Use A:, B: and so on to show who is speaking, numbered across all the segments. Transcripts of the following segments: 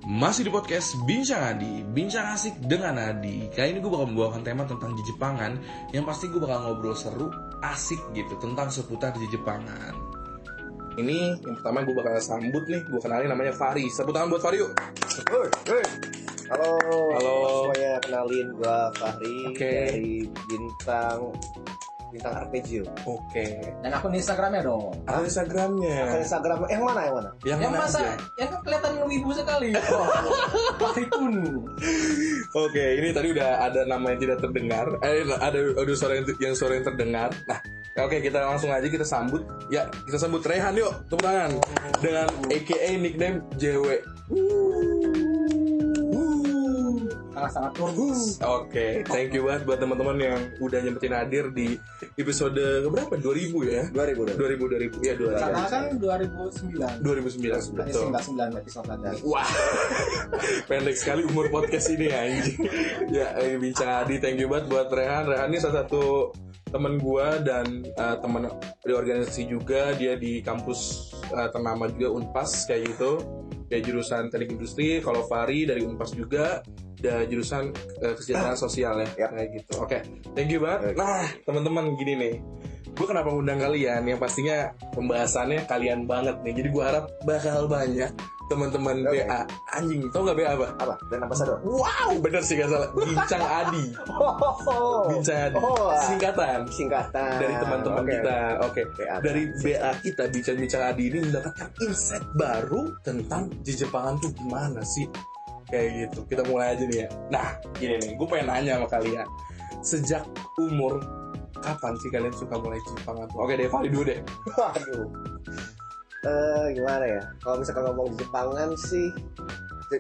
A: Masih di podcast Bincang Adi, Bincang Asik dengan Adi. Kali ini gue bakal membawakan tema tentang Jepangan. Yang pasti gue bakal ngobrol seru, asik gitu, tentang seputar Jepangan. Ini yang pertama gue bakal sambut nih, gue kenalin namanya Fahri. Tepuk tangan buat Fahri yuk.
B: Halo
A: Semuanya,
B: kenalin gue Fahri dari Bintang Arpeggio.
A: Oke.
C: Dan akun Instagramnya dong.
A: Akun Instagramnya.
B: Akun Instagram yang mana?
A: Yang mana
C: masa
A: aja?
C: yang kelihatan wibu sekali. Fahri pun.
A: Oke, ini tadi udah ada nama yang tidak terdengar. Ada suara yang terdengar. Nah, oke, kita langsung aja kita sambut. Ya, kita sambut Rehan yuk. Tepuk tangan. Dengan AKA nickname JW.
C: Sangat bagus.
A: Oke, thank you banget buat teman-teman yang udah nyempetin hadir di episode berapa? 2000 ya? 2000 ya, 2000.
C: Karena kan 2009.
A: 2009 betul.
C: 99 episode ada.
A: Wah, pendek sekali umur podcast ini anjing. Ya, Bincang Adi, thank you banget buat Rehan. Rehan ini salah satu teman gua dan teman di organisasi juga. Dia di kampus ternama juga Unpas kayak gitu. Dia jurusan teknik industri. Kalau Fahri dari Unpas juga. Ada jurusan kesejahteraan sosial ya, kayak gitu. Oke, thank you banget. Nah, teman-teman gini nih, gue kenapa undang kalian? Yang pastinya pembahasannya kalian banget nih. Jadi gue harap bakal banyak teman-teman BA. Anjing, tau nggak BA apa?
B: Apa? Brand Ambassador.
A: Wow, bener sih, gak salah. Bincang Adi. Bincang Adi. Singkatan dari teman-teman kita. Oke. Dari BA kita, Bincang Adi ini mendapatkan insight baru tentang Jepangan tuh gimana sih? Kayak gitu, kita mulai aja nih ya. Nah, gini nih, gue pengen nanya sama kalian. Sejak umur kapan sih kalian suka mulai Jepangan? Oke deh, Fahri dulu deh.
B: Waduh. Gimana ya? Kalau misalkan ngomong Jepangan sih,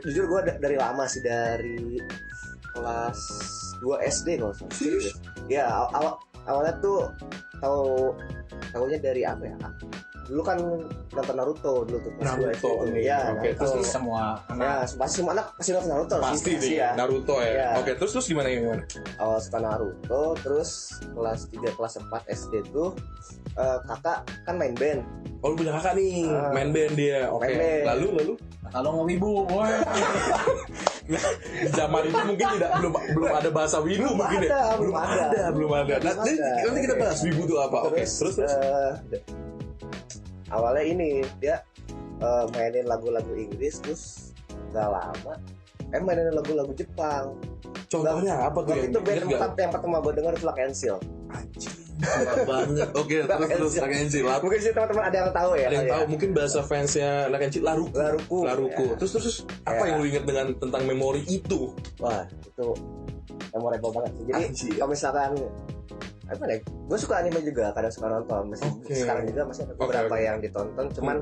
B: jujur gue dari lama sih, dari kelas 2 SD kalau salah. Ya, awalnya tuh tahunya dari apa ya? Dulu kan nonton Naruto dulu tuh.
A: Naruto nih.
B: Ya,
A: oke. Terus
C: Semua
B: ya, pasti semua anak pasti nonton Naruto
A: pasti
B: sih.
A: nih, Naruto ya.
B: Ya.
A: Oke, terus gimana?
B: Awal suka Naruto, terus kelas 3 kelas 4 SD tuh kakak kan main band.
A: Oh, lu punya kakak nih, main band dia. Oke.
B: Main band.
A: Lalu
C: kalau mau wibu,
A: di zaman itu mungkin belum ada bahasa wibu mungkin ya. Belum ada. Nanti kita bahas wibu itu apa. Oke. Terus
B: awalnya ini dia mainin lagu-lagu Inggris, terus gak lama mainin lagu-lagu Jepang.
A: Contohnya apa tuh
B: itu band yang pertama gue denger itu Lock and Seal.
A: Anjing, banget. Oke, terus Lock and Seal.
B: Mungkin sih teman-teman ada yang tahu ya.
A: Ada yang tahu, mungkin bahasa fansnya Lock and Seal Laruku.
B: Ya.
A: Terus apa yang lu inget tentang memori itu?
B: Wah, itu memorable banget sih. Jadi kalau misalkan apa nih, gue suka anime juga, kadang suka nonton. Sekarang juga masih ada beberapa yang ditonton. Cuman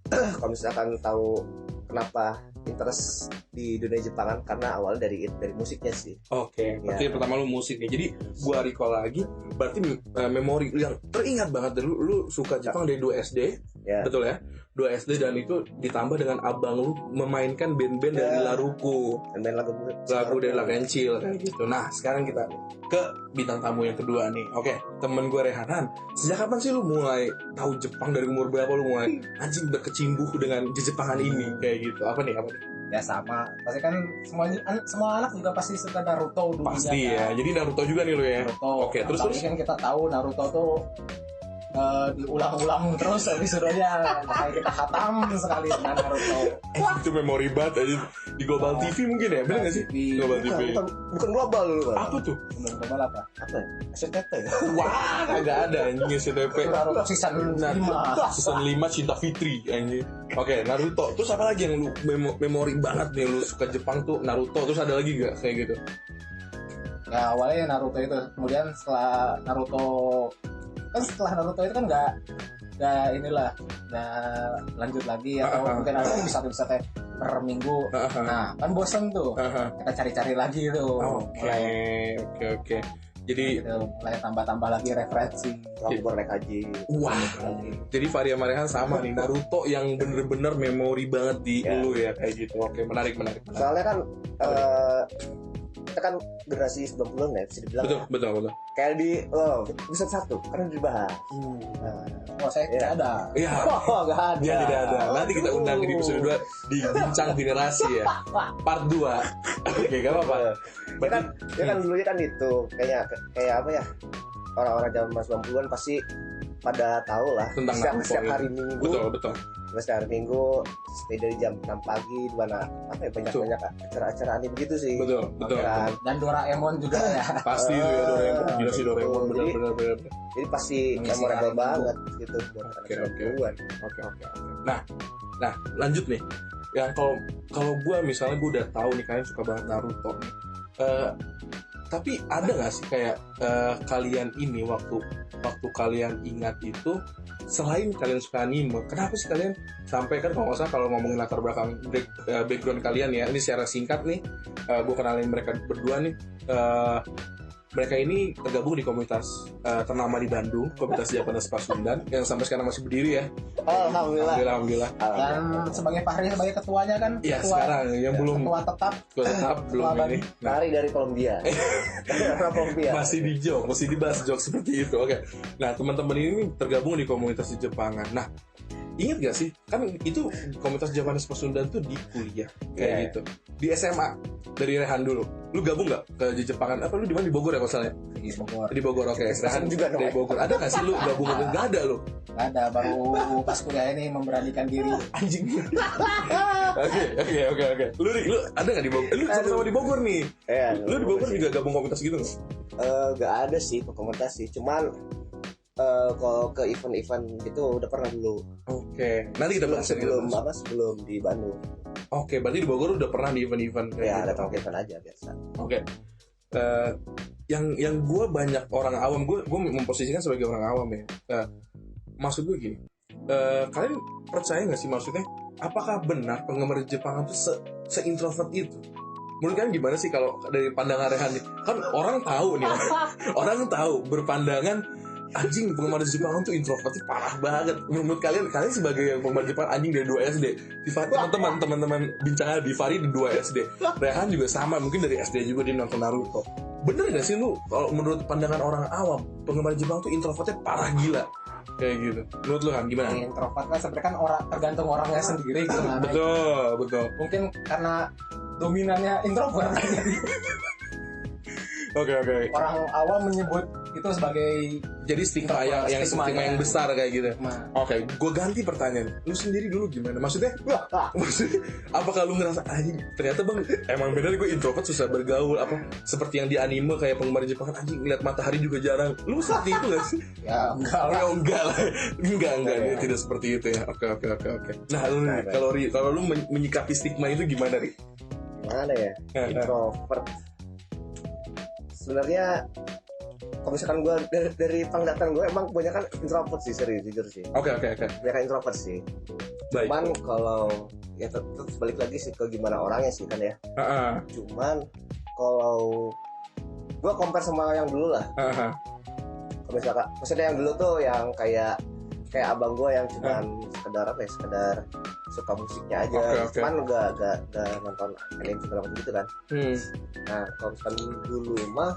B: kalau misalkan tahu kenapa interest di dunia Jepangan, karena awalnya dari musiknya sih. Oke,
A: berarti pertama lu musik nih. Jadi gua recall lagi, berarti memori yang teringat banget dari lu suka Jepang dari 2 SD. Ya. Betul ya? 2 SD, dan itu ditambah dengan abang lu memainkan band-band dari Laruku.
B: Dan lagu
A: dari Lock and Seal kayak gitu. Nah, sekarang kita ke bintang tamu yang kedua nih. Oke, temen gue Rehanan. Sejak kapan sih lu mulai tahu Jepang? Dari umur berapa lu mulai anjing berkecimbuh dengan Jepangan ini kayak gitu? Apa nih?
C: Ya sama, pasti kan semua anak juga pasti suka Naruto dulu.
A: Pasti ya. Jadi Naruto juga nih lu ya.
C: Naruto.
A: Oke, terus
C: kan kita tahu Naruto tuh diulang-ulang terus episodenya, makanya kita khatam sekali dengan Naruto.
A: Itu memori banget aja di Global TV mungkin ya, bener nggak sih? Global TV.
B: Bukan global dulu kan?
A: Apa tuh?
C: Global apa?
B: Apa? SCTV.
A: Wah, kagak ada anjing SCTV.
C: Naruto season 5.
A: Season 5 Cinta Fitri anjing. Oke, Naruto. Terus apa lagi yang lu memori banget nih lu suka Jepang tuh? Naruto. Terus ada lagi gak kayak gitu?
C: Ya awalnya Naruto itu, kemudian setelah Naruto itu kan nggak lanjut lagi, atau mungkin ada bisa per minggu. Nah kan bosan tuh, kita cari-cari lagi tuh.
A: Oke. Jadi
C: mulai tambah lagi referensi.
B: Aku naik haji.
A: Wah. Jadi Fahri sama Rehan sama nih, Naruto yang bener-bener memori banget di lu ya kayak gitu. Oke, menarik.
B: Soalnya kan kita kan generasi 90-an ya bisa dibilang.
A: Betul.
B: Kayak di episode 1 kan dibahas.
C: Saya tidak ada.
A: Iya.
B: Nggak ada.
A: Dia tidak ada. Nanti kita undang di episode 2 di Bincang Generasi ya. Part 2. Oke, gak apa-apa.
B: Dia kan dulunya kan itu kayak apa ya? Orang-orang zaman 90-an pasti pada tahu lah
A: tentang
B: setiap hari Minggu.
A: Betul.
B: Setiap hari Minggu stay dari jam 6 pagi di mana banyak acara-acara anime gitu sih.
A: Betul.
C: Dan Doraemon juga ya.
A: Pasti itu ya Doraemon. Gila sih Doraemon benar.
B: Jadi pasti memorable banget gitu buat
A: Oke. Nah, lanjut nih. Ya kalau gua misalnya gua udah tahu nih kalian suka banget Naruto nih. Tapi ada nggak sih kayak kalian ini waktu kalian ingat itu selain kalian suka anime, kenapa sih kalian sampai kan kalau nggak salah kalau ngomongin latar belakang background kalian ya ini secara singkat nih, gue kenalin mereka berdua nih. Mereka ini tergabung di komunitas ternama di Bandung, komunitas Japanese Pasundan yang sampai sekarang masih berdiri ya. Alhamdulillah.
C: Dan sebagai Fahri sebagai ketuanya kan?
A: Iya sekarang yang belum
C: ketua tetap
A: belum ini.
B: Fahri dari Kolombia.
A: Masih dibahas jok seperti itu. Oke. Nah teman-teman ini tergabung di komunitas di Jepangan. Nah ingat gak sih kan itu komunitas Japanese Pasundan tuh di kuliah kayak gitu. Di SMA dari Rehan dulu. Lu gabung nggak ke Jepangan? Apa lu di mana di Bogor ya masalahnya? Di Bogor. Oke. Rehan juga dari Bogor. Ada nggak sih lu gabung? Nggak ada lu?
C: Nggak ada. Baru pas kuliah ini memberanikan diri.
A: Anjing. Oke. Lu ada nggak di Bogor? Lu sama-sama di Bogor nih. Lu di Bogor juga gabung komunitas gitu nggak?
B: Nggak ada sih komunitas sih. Cuman kalau ke event-event gitu udah pernah dulu.
A: Oke. Nanti kita bahas
B: sebelum di Bandung.
A: Oke, berarti di Bogor udah pernah di event-event
B: ya, ada event aja biasa.
A: Oke. Yang gue banyak orang awam, gue memposisikan sebagai orang awam ya. Maksud gue gini, kalian percaya nggak sih maksudnya? Apakah benar penggemar Jepang itu se-introvert itu? Menurut kalian gimana sih kalau dari pandangan Rehan nih? Kan orang tahu nih, orang tahu berpandangan anjing penggemar Jepang tuh introvertnya parah banget. Menurut kalian sebagai penggemar Jepang anjing dari 2 SD. Teman-teman bincang di Fahri di 2 SD. Rehan juga sama, mungkin dari SD juga dia nonton Naruto. Bener gak sih lu kalau menurut pandangan orang awam penggemar Jepang tuh introvertnya parah gila kayak gitu? Menurut lu kan gimana?
C: Introvert kan sebenarnya kan tergantung orangnya sendiri gimana.
A: Betul.
C: Mungkin karena dominannya introvert.
A: Oke.
C: Orang awam menyebut itu sebagai
A: jadi stigma yang besar kayak gitu. Oke, gue ganti pertanyaan. Lu sendiri dulu gimana? Maksudnya apakah lu ngerasa anjing ternyata bang emang bener gue introvert susah bergaul apa seperti yang di anime kayak penggemar Jepang anjing ngeliat matahari juga jarang. Lu seperti itu gak sih?
C: Ya enggak lah.
A: Enggak, tidak seperti itu ya. Oke. Nah, kalau lu menyikapi stigma itu gimana, Ri?
B: Gimana ya? Introvert. Sebenarnya kalau misalkan gue dari penglihatan gue emang kebanyakan introvert sih, serius jujur sih.
A: Oke.
B: Kebanyakan introvert sih.
A: Baik.
B: Cuman kalau ya terus balik lagi sih ke gimana orangnya sih kan ya. Cuman kalau gue compare sama yang dulu lah. Kalau misalkan maksudnya yang dulu tuh yang kayak abang gue yang cuman sekedar suka musiknya aja. Cuman gak nonton anime segala macam gitu kan. Nah kalau misalkan dulu mah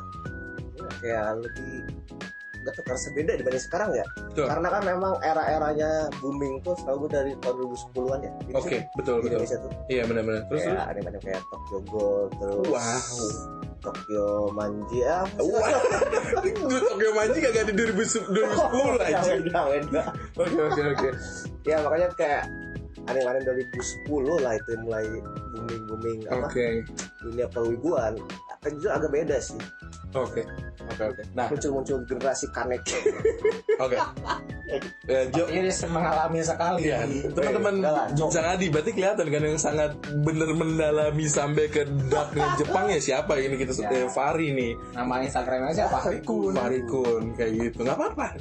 B: kayak lebih gak tuh kerasa beda dibanding sekarang ya. Karena kan memang era-eranya booming tuh setahu gue dari tahun 2010-an ya.
A: Oke, betul.
B: Indonesia tuh.
A: Iya benar-benar. Terus
B: kayak anime kayak Tokyo Ghoul terus Tokyo Manji
A: Tokyo Manji gak di 2010 aja.
B: Beda.
A: Oke.
B: Ya makanya kayak anime-anime 2010 lah itu mulai booming dunia perwibuan. Kan juga agak beda sih.
A: Oke. Nah,
B: muncul generasi Kaneki.
A: Oke.
C: Ini mengalami sekali.
A: Ya, teman-teman Bincang Adi berarti kelihatan kan yang sangat benar mendalami sampai ke darknya Jepang ya siapa ini kita Fahri nih.
C: Nama Instagramnya siapa?
A: Fahri Kun kayak gitu. Nggak apa-apa.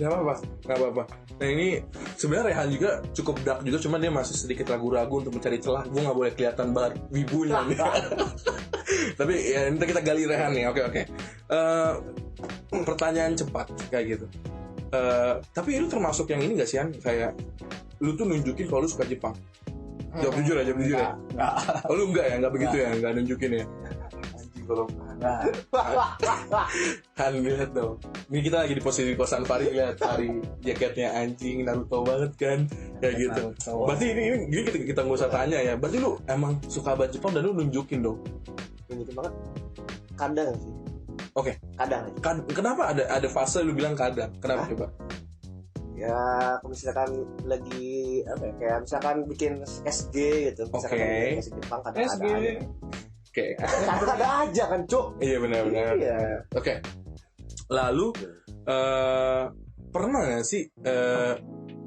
A: Nah ini sebenarnya Rehan juga cukup dark juga, cuman dia masih sedikit ragu-ragu untuk mencari celah. Gue nggak boleh kelihatan banget wibunya nih. Tapi ya nanti kita gali Rehan nih. Oke. Pertanyaan cepat kayak gitu. Tapi lu termasuk yang ini gak sih An? Kayak lu tuh nunjukin kalau lu suka Jepang. Jawab jujur ya.
C: Enggak.
A: Oh lu enggak ya? Enggak begitu ya? Enggak nunjukin ya? Anjing kalau
C: Nah,
A: Kan lihat dong. Ini kita lagi di posisi kosan Fari, lihat Fari jaketnya anjing Naruto banget kan, kayak gitu.
C: Naruto.
A: Berarti ini kita nggak usah tanya ya. Berarti lu emang suka banget Jepang dan lu nunjukin dong.
B: Nunjukin banget. Kadang sih.
A: Oke.
B: Kadang aja.
A: Kenapa ada fase lu bilang kadang? Kenapa coba?
B: Ya kalau misalkan lagi apa ya, kayak misalkan bikin SG gitu, misalkan
A: Oke.
B: bikin SG Jepang kadang
C: SG.
B: ada aja.
A: Oke.
B: Kadang ada aja kan, Cuk.
A: Iya benar-benar.
B: Iya.
A: Oke. Lalu pernah nggak sih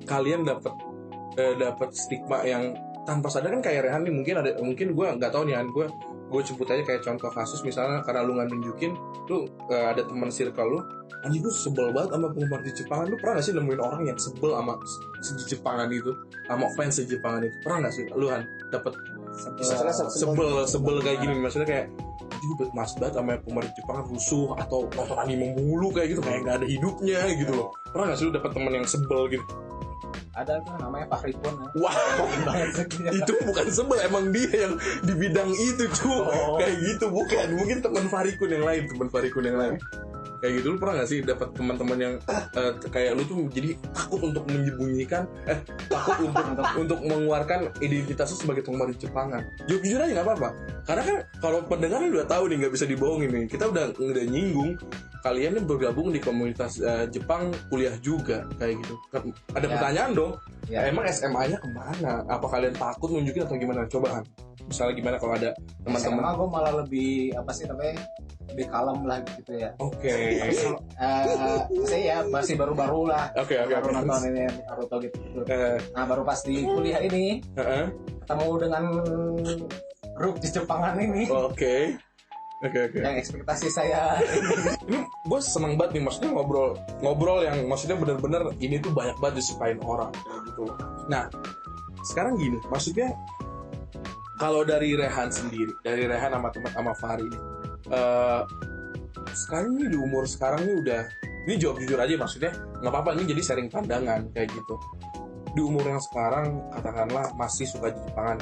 A: kalian dapat stigma yang tanpa sadar kan kayak Rehan nih, mungkin gue nggak tahu nih, gue sebut aja kayak contoh kasus misalnya karena lu nggak nunjukin lu ada teman circle lu, anjing gue sebel banget sama penggemar di Jepangan. Lu pernah nggak sih nemuin orang yang sebel sama di Jepangan itu, sama fans di Jepangan itu? Pernah nggak sih lu Han dapet sebel kayak gini, maksudnya kayak anjing gue mas banget sama penggemar di Jepangan, rusuh atau nonton anime mulu kayak gitu, kayak nggak ada hidupnya gitu loh. Pernah nggak sih lu dapet temen yang sebel gitu?
C: ada tuh namanya Fahri Pun ya.
A: Wah, itu bukan sebel, emang dia yang di bidang itu cuy. Kayak gitu bukan, mungkin teman Farikun yang lain, kayak gitu. Lu pernah gak sih dapat teman-teman yang kayak lu tuh jadi takut untuk menyembunyikan, takut untuk mengeluarkan identitasnya sebagai penggemar di Jepangan? Jujur aja nggak apa-apa, karena kan kalau pendengar udah tahu nih, nggak bisa dibohongin nih, kita udah nyinggung kalian yang bergabung di komunitas Jepang kuliah juga kayak gitu. Ada pertanyaan dong, emang SMA-nya kemana? Apa kalian takut nunjukin atau gimana? Coba Han, misalnya gimana kalau ada teman-teman?
C: SMA gue malah lebih apa sih namanya, lebih kalem lah gitu ya.
A: Oke.
C: Saya ya masih baru-baru lah.
A: Oke.
C: Baru nonton ini Naruto gitu. Nah baru pas di kuliah ini ketemu dengan grup di Jepangan ini.
A: Oke.
C: Yang ekspektasi saya
A: ini gue seneng banget nih, maksudnya ngobrol yang maksudnya bener-bener ini tuh banyak banget disukain orang gitu. Nah sekarang gini, maksudnya kalau dari Rehan sendiri, dari Rehan sama Fahri ini, sekarang ini di umur sekarang ini udah, ini jawab jujur aja, maksudnya nggak apa-apa, ini jadi sharing pandangan kayak gitu. Di umur yang sekarang katakanlah masih suka Jepangan,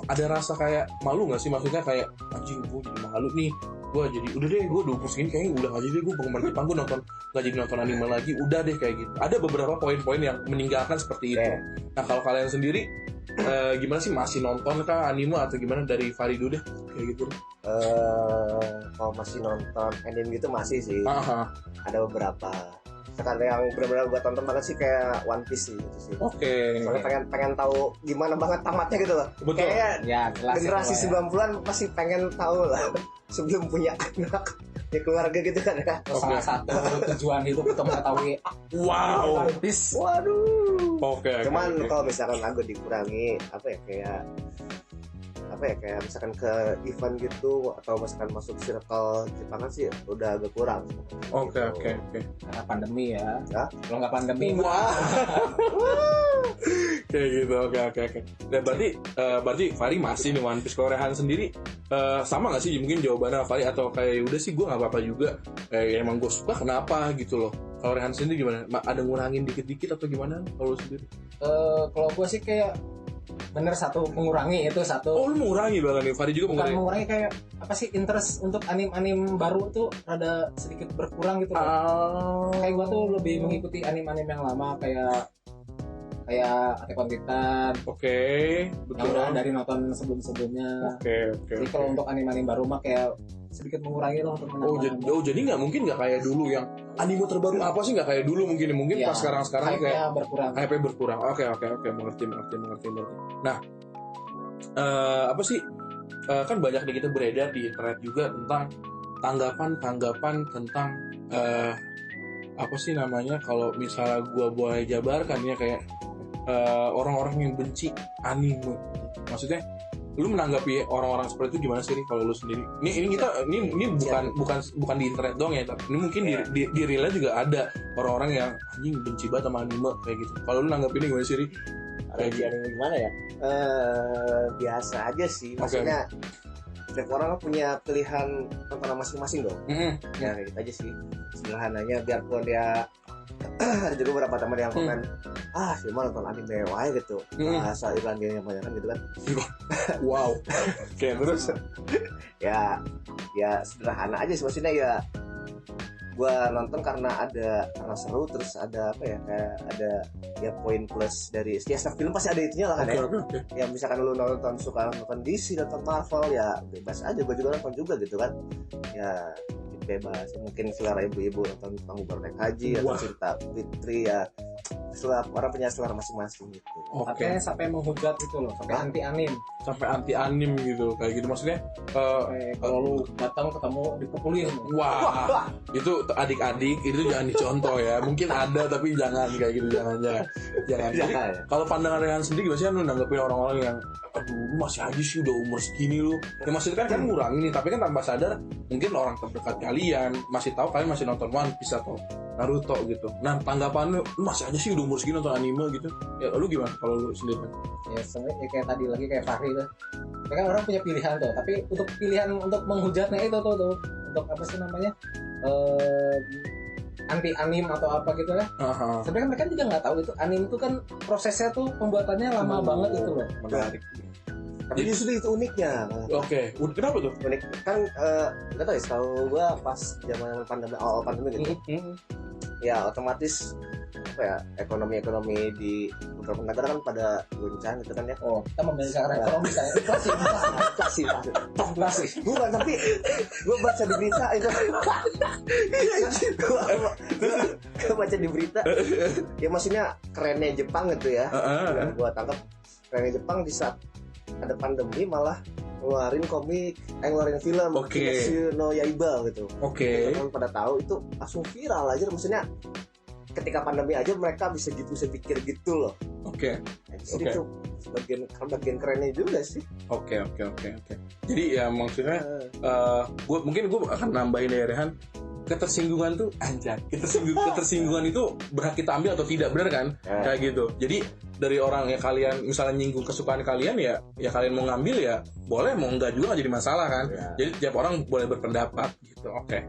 A: ada rasa kayak malu nggak sih, maksudnya kayak anjing gue jadi malu nih, gue jadi udah deh, gue 20 segini kayaknya udah aja deh gue penggemar Jepang, gue nggak jadi nonton anime lagi, udah deh kayak gitu. Ada beberapa poin-poin yang meninggalkan seperti itu. Nah kalau kalian sendiri gimana sih, masih nonton kah anime atau gimana? Dari Faridu deh kayak gitu.
B: Kalau masih nonton anime gitu masih sih. Ada beberapa. Sekarang yang benar-benar gue tonton banget sih kayak One Piece sih gitu sih.
A: Oke.
B: Soalnya pengen tahu gimana banget tamatnya gitu loh.
A: Betul.
B: Kayak
C: ya,
B: generasi 90-an pasti pengen tahu lah sebelum punya anak, ya keluarga gitu kan ya.
C: Salah satu tujuan hidup itu mengetahui
A: One
C: Piece.
B: Waduh.
A: Oke.
B: Cuman kalau misalkan aku dikurangi kayak misalkan ke event gitu atau misalkan masuk circle Jepangan sih udah agak kurang.
A: Oke.
C: Karena pandemi ya. Kalau nggak pandemi
A: Wah. Kayak gitu. Oke. Dan berarti Fahri masih nih One Piece. Kalau Rehan sendiri sama nggak sih mungkin jawabannya Fahri, atau kayak udah sih gue nggak apa-apa juga, emang gue suka kenapa gitu loh. Kalau Rehan sendiri gimana? Ada ngurangin dikit-dikit atau gimana kalau sendiri?
C: Kalau gue sih kayak bener satu mengurangi itu satu.
A: Oh lu mengurangi banget nih, Fahri juga
C: bukan mengurangi kayak apa sih, interest untuk anime baru tuh rada sedikit berkurang gitu loh. Kayak gue tuh lebih mengikuti anime yang lama kayak Attack on Titan.
A: Oke, betul.
C: Yang udah dari nonton sebelumnya.
A: Oke.
C: Jadi kalau untuk anime baru mah kayak sedikit mengurangi loh untuk menonton.
A: Jadi nggak mungkin nggak kayak dulu yang anime terbaru apa sih, nggak kayak dulu mungkin
C: ya,
A: pas sekarang kayak
C: berkurang.
A: hype berkurang. Oke, mengerti. Nah, apa sih kan banyak nih kita beredar di internet juga tentang tanggapan tentang apa sih namanya, kalau misalnya gua boleh jabarkan ya, kayak orang-orang yang benci anime. Maksudnya lu menanggapi orang-orang seperti itu gimana sih kalau lu sendiri? Ini bukan di internet doang ya, tapi ini mungkin di real juga ada orang-orang yang anjing benci banget sama anime kayak gitu. Kalau lu nanggapin gimana sih?
B: Anime gimana ya? Biasa aja sih. Maksudnya setiap orang punya pilihan tontonan masing-masing dong. Ya kayak gitu aja sih. Sederhananya, biarpun dia ada juga beberapa teman yang komen, cuma nonton anime wae gitu, bahasa Irlandia yang banyak kan gitu kan.
A: Wow. Oke, terus
B: ya ya sederhana aja sih, maksudnya ya gua nonton karena seru, terus ada apa ya, kayak ada ya poin plus dari ya setiap film pasti ada itunya lah kan.
A: Oke.
B: Ya misalkan lu suka nonton DC, nonton Marvel, ya bebas aja, gua juga nonton juga gitu kan, ya bebas. Mungkin selera ibu-ibu nonton Penghubar Naik Haji atau Cinta Fitri, ya orang punya selera masing-masing gitu.
C: Sampai menghujat gitu loh, sampai anti anim
A: gitu, kayak gitu maksudnya.
C: Kalau lu datang ketemu dipukulin,
A: wah itu adik-adik itu jangan dicontoh ya. Mungkin ada tapi jangan kayak gitu, jangan. Jadi, kalau pandangan Rehan sendiri gimana sih lu nanggepin orang-orang yang aduh lu masih aja sih udah umur segini lu, ya maksudnya kan ngurangin nih, tapi kan tanpa sadar mungkin orang terdekat kalian masih tahu kalian masih nonton One Piece atau Naruto gitu. Nah tanggapan lu masih aja sih udah umur segini nonton anime gitu, ya lu gimana kalau lu sendiri?
C: Ya sebenarnya kayak tadi lagi kayak Fahri tuh, ya kan orang punya pilihan tuh, tapi untuk pilihan untuk menghujatnya itu tuh untuk apa sih namanya, anti anim atau apa gitu ya. Sebenarnya mereka juga nggak tahu itu anim itu kan prosesnya tuh pembuatannya lama banget itu loh.
A: Menarik.
B: Tapi justru itu uniknya.
A: Oke. Kenapa tuh?
B: Unik kan, nggak tahu ya, setahu gua pas zaman awal pandemi gitu. Ya otomatis apa ya, ekonomi di beberapa negara kan pada goncang gitu kan ya.
C: Oh, kita membicarakan ekonomi saya. Inflasi.
B: Bukan, tapi gua baca di berita itu. Gua baca di berita. Ya maksudnya kerennya Jepang gitu ya. Yang gua tangkap kerennya Jepang di saat ada pandemi malah ngeluarin film Kimetsu no Yaiba gitu. Teman pada tahu itu langsung viral aja, maksudnya ketika pandemi aja mereka bisa pikir gitu loh. Jadi itu bagian kerennya juga sih.
A: Oke. Jadi ya maksudnya gue akan nambahin dari Rehan, ketersinggungan tuh ketersinggungan itu berhak kita ambil atau tidak, benar kan? Kayak gitu. Jadi dari orang ya kalian misalnya nyinggung kesukaan kalian, ya kalian mau ngambil ya boleh, mau enggak juga nggak jadi masalah kan. Jadi tiap orang boleh berpendapat gitu. Oke.